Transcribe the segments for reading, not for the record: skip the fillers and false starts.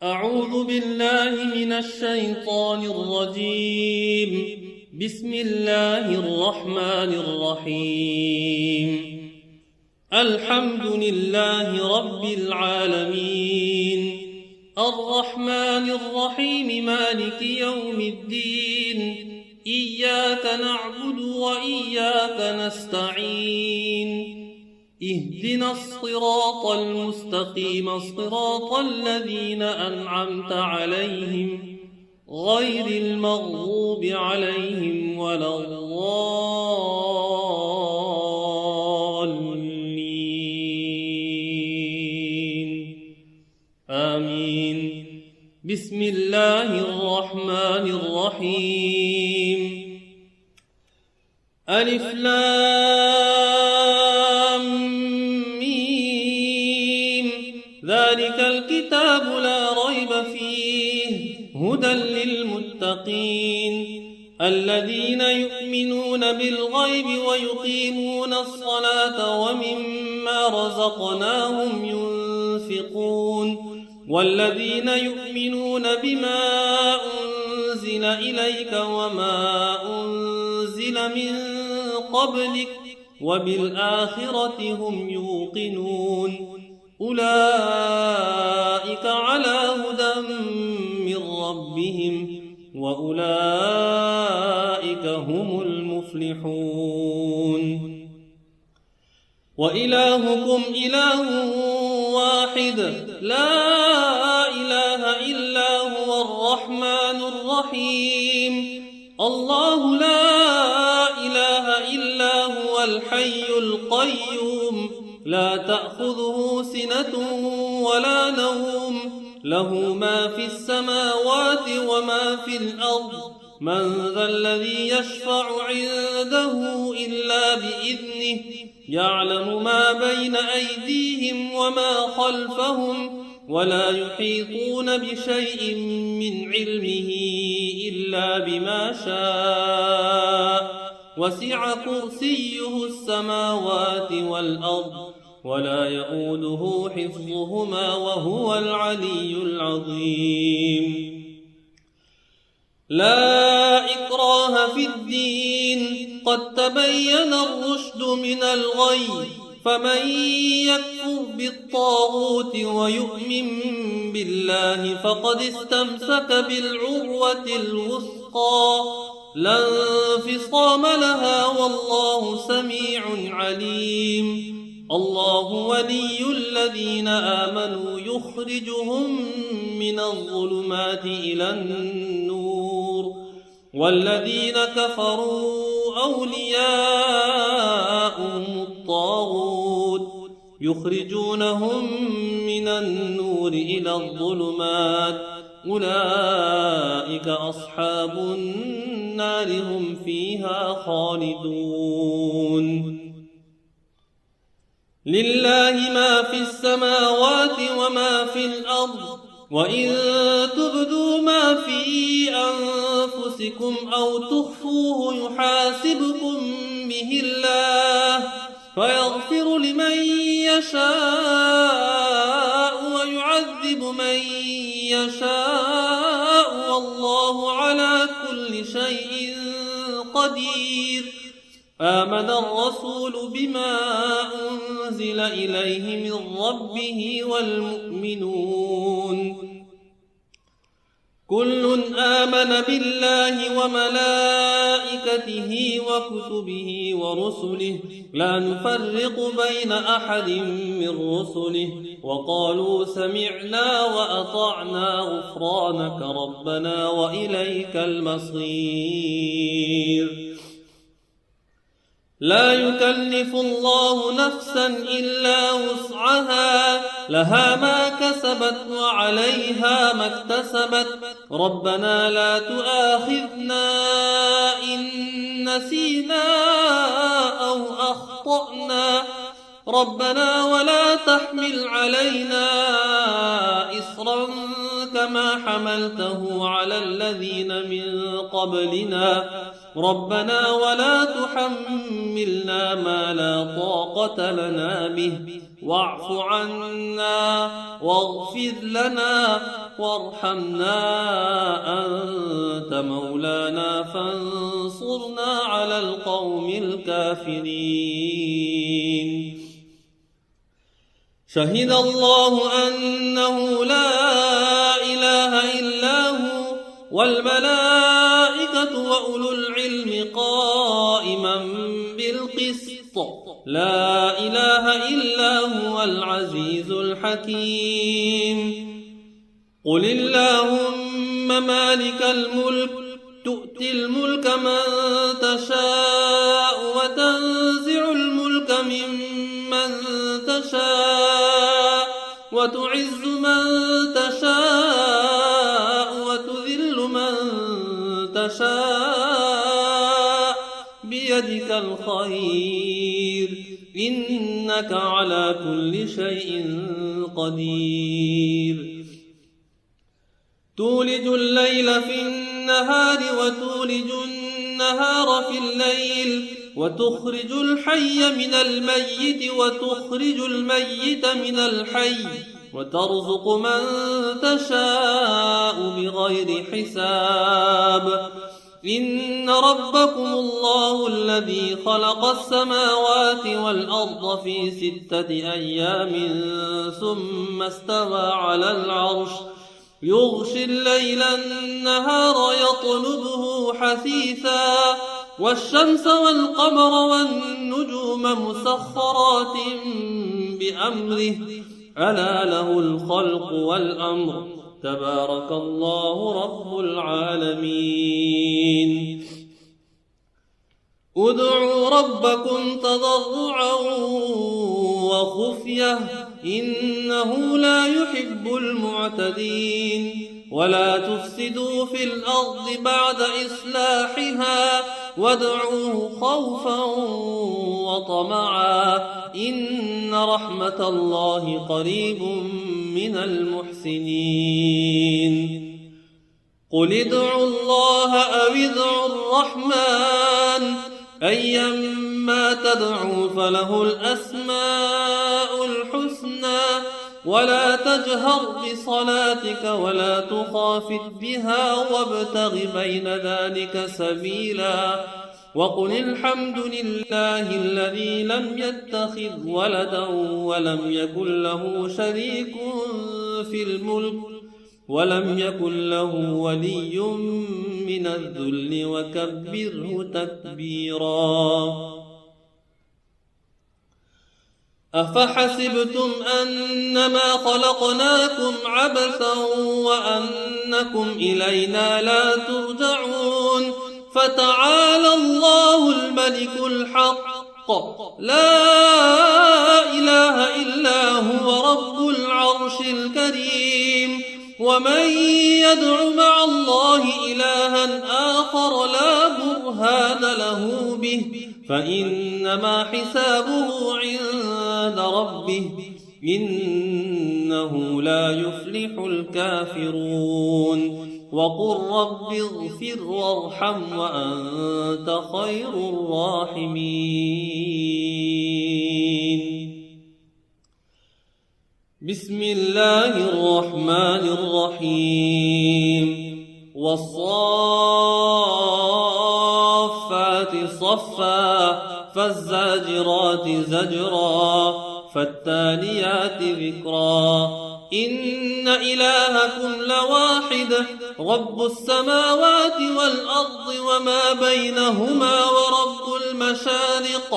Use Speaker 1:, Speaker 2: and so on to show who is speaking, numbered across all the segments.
Speaker 1: أعوذ بالله من الشيطان الرجيم. بسم الله الرحمن الرحيم. الحمد لله رب العالمين، الرحمن الرحيم، مالك يوم الدين. إياك نعبد وإياك نستعين. اهدنا الصراط المستقيم، صراط الذين أنعمت عليهم غير المغضوب عليهم ولا الضالين. آمين. بسم الله الرحمن الرحيم. ألف لام ميم. ذلك الكتاب لا ريب فيه هدى للمتقين الذين يؤمنون بالغيب ويقيمون الصلاة ومما رزقناهم ينفقون والذين يؤمنون بما أنزل إليك وما أنزل من قبلك وبالآخرة هم يوقنون أولئك على هدى من ربهم وأولئك هم المفلحون. وإلهكم إله واحد لا إله إلا هو الرحمن الرحيم. الله لا إله إلا هو الحي القيوم لا تأخذه سنة ولا نوم له ما في السماوات وما في الأرض من ذا الذي يشفع عنده إلا بإذنه يعلم ما بين أيديهم وما خلفهم ولا يحيطون بشيء من علمه إلا بما شاء وسع كرسيه السماوات والأرض ولا يؤوده حفظهما وهو العلي العظيم. لا إكراه في الدين قد تبين الرشد من الغي فمن يكفر بالطاغوت ويؤمن بالله فقد استمسك بالعروة الوثقى لا انفصام لها والله سميع عليم. الله ولي الذين آمنوا يخرجهم من الظلمات إلى النور والذين كفروا أولياؤهم الطاغوت يخرجونهم من النور إلى الظلمات أولئك أصحاب النار هم فيها خالدون. لله ما في السماوات وما في الأرض وإن تبدوا ما في أنفسكم أو تخفوه يحاسبكم به الله فيغفر لمن يشاء ويعذب من يشاء والله على كل شيء قدير. آمن الرسول بما أنزل إليه من ربه والمؤمنون كل آمن بالله وملائكته وكتبه ورسله لا نفرق بين أحد من رسله وقالوا سمعنا وأطعنا غفرانك ربنا وإليك المصير. لا يكلف الله نفسا إلا وسعها لها ما كسبت وعليها ما اكتسبت ربنا لا تؤاخذنا إن نسينا أو أخطأنا ربنا ولا تحمل علينا إصرا كما حملته على الذين من قبلنا ربنا ولا تحملنا ما لا طاقة لنا به واعف عنا واغفر لنا وارحمنا أنت مولانا فانصرنا على القوم الكافرين. شهد الله أنه لا إله إلا هو والملائكة وأولو العلم قائما بالقسط لا إله إلا هو العزيز الحكيم. قل اللهم مالك الملك تؤتي الملك من تشاء وتنزع الملك ممن تشاء وتعز من تشاء وتذل من تشاء بيدك الخير إنك على كل شيء قدير. تولج الليل في النهار وتولج النهار في الليل وتخرج الحي من الميت وتخرج الميت من الحي وترزق من تشاء بغير حساب. إن ربكم الله الذي خلق السماوات والأرض في 6 أيام ثم استوى على العرش يغشي الليل النهار يطلبه حثيثا والشمس والقمر والنجوم مسخرات بأمره ألا له الخلق والأمر تبارك الله رب العالمين. ادعوا ربكم تضرعا وخفية إنه لا يحب المعتدين. ولا تفسدوا في الأرض بعد إصلاحها وادعوه خوفا وطمعا إن رحمة الله قريب من المحسنين. قل ادعوا الله أو ادعوا الرحمن أيما تدعوا فله الأسماء الحسنى ولا تجهر بصلاتك ولا تخافت بها وابتغ بين ذلك سبيلا. وقل الحمد لله الذي لم يتخذ ولدا ولم يكن له شريك في الملك ولم يكن له ولي من الذل وكبره تكبيرا. أفحسبتم أنما خلقناكم عبثا وأنكم إلينا لا ترجعون فتعالى الله الملك الحق لا إله إلا هو رب العرش الكريم. ومن يدع مع الله إلها آخر لا برهان له به فإنما حسابه عند ربه إنه لا يفلح الكافرون. وقل رب اغفر وارحم وأنت خير الراحمين. بسم الله الرحمن الرحيم. والصافات صفا فالزاجرات زجرا فالتاليات ذكرا. إن إلهكم لواحد رب السماوات والأرض وما بينهما ورب المشارق.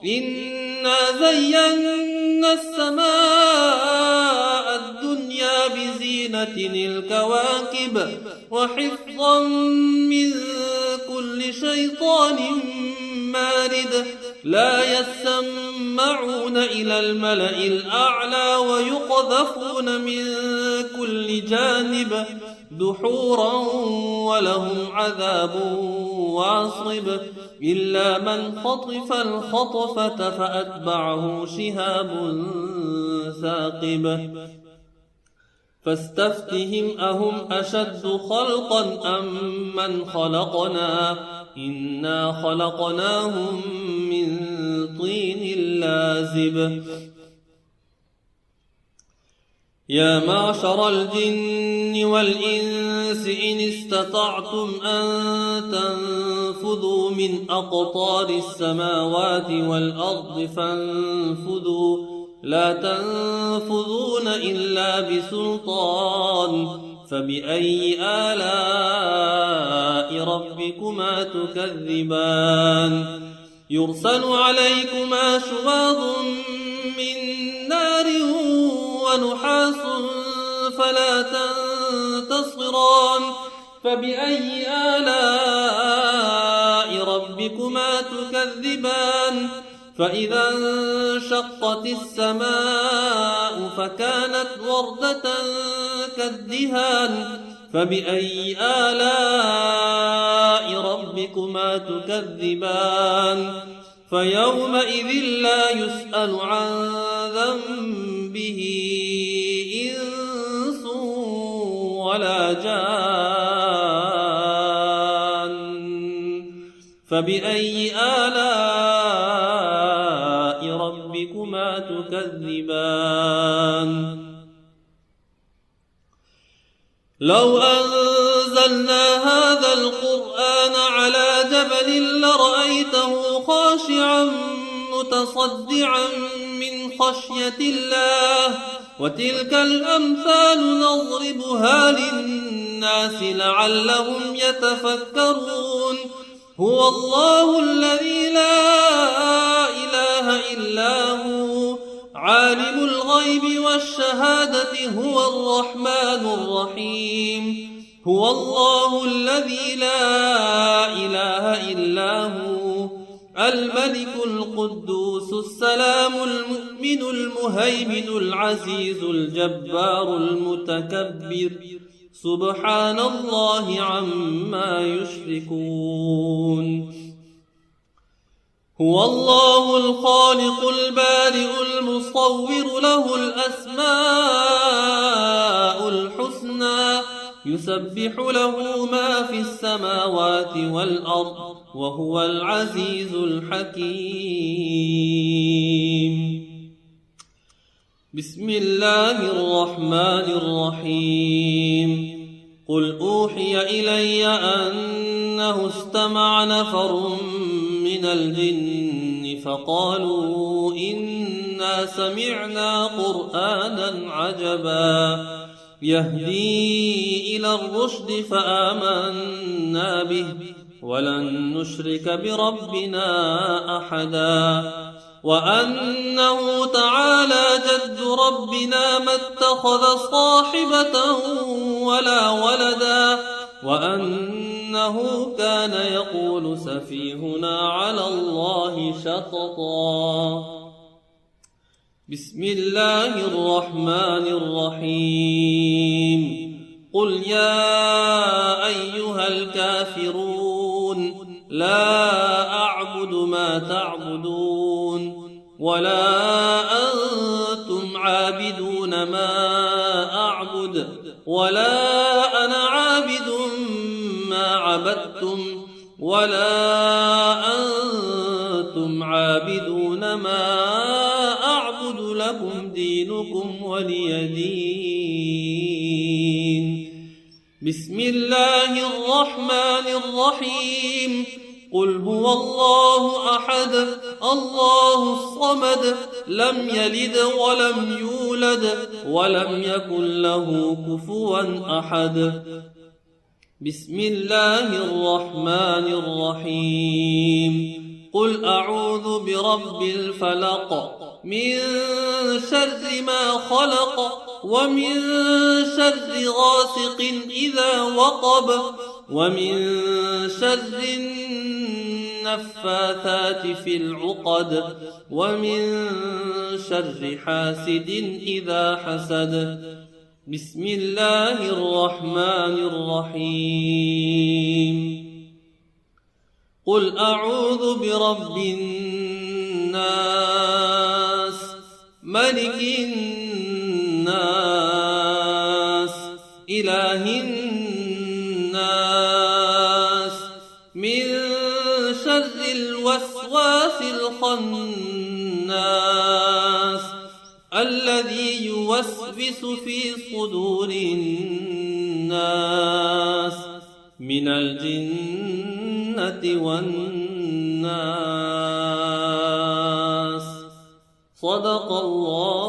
Speaker 1: إنا زينا السماء الدنيا بزينة الكواكب وحفظا من كل شيطان مارد. لا يسمعون إلى الملأ الأعلى ويقذفون من كل جانب دحورا ولهم عذاب واصب. إلا من خطف الخطفة فأتبعه شهاب ثاقب. فاستفتهم أهم أشد خلقا أم من خلقنا إنا خلقناهم من طين لازب يا معشر الجن والإنس إن استطعتم أن تنفذوا من أقطار السماوات والأرض فانفذوا لا تنفذون إلا بسلطان فبأي آلاء ربكما تكذبان يرسل عليكما شواظ من نار ونحاس فلا تنتصران فبأي آلاء ربكما تكذبان فإذا انشقت السماء فكانت وردة كالدهان فبأي آلاء ربكما تكذبان فيومئذ لا يسأل عن ذنبه إنس ولا جان فبأي آلاء ربكما تكذبان لو أنزلنا هذا القرآن على جبل لرأيته خاشعا متصدعا من خشية الله وتلك الأمثال نضربها للناس لعلهم يتفكرون هو الله الذي لا إله إلا هو عالم الغيب والشهادة هو الرحمن الرحيم هو الله الذي لا إله إلا هو الملك القدوس السلام المؤمن المهيمن العزيز الجبار المتكبر سبحان الله عما يشركون هو الله الخالق البارئ المصور له الأسماء الحسنى يسبح له ما في السماوات والأرض وهو العزيز الحكيم بسم الله الرحمن الرحيم قل أوحي إلي أنه استمع نفر من الجن فقالوا إنا سمعنا قرآنا عجبا يهدي إلى الرشد فآمنا به ولن نشرك بربنا أحدا وأنه تعالى جد ربنا ما اتخذ صاحبة ولا ولدا وأنه كان يقول سفيهنا على الله شططا بسم الله الرحمن الرحيم قل يا أيها الكافرون لا أعبد ما تعبدون ولا أنتم عابدون ما أعبد ولا أنا عابد ما عبدتم ولا أنتم عابدون ما أعبد لكم دينكم ولي دين بسم الله الرحمن الرحيم قل هو الله أحد الله الصمد لم يلد ولم يولد ولم يكن له كفوا أحد بسم الله الرحمن الرحيم قل أعوذ برب الفلق من شر ما خلق ومن شر غاسق إذا وقب ومن شر النفاثات في العقد ومن شر حاسد إذا حسد بسم الله الرحمن الرحيم قل أعوذ برب الناس ملك الناس إله الناس من الوسواس الخناس الذي يوسوس في صدور الناس من الجنة والناس. صدق الله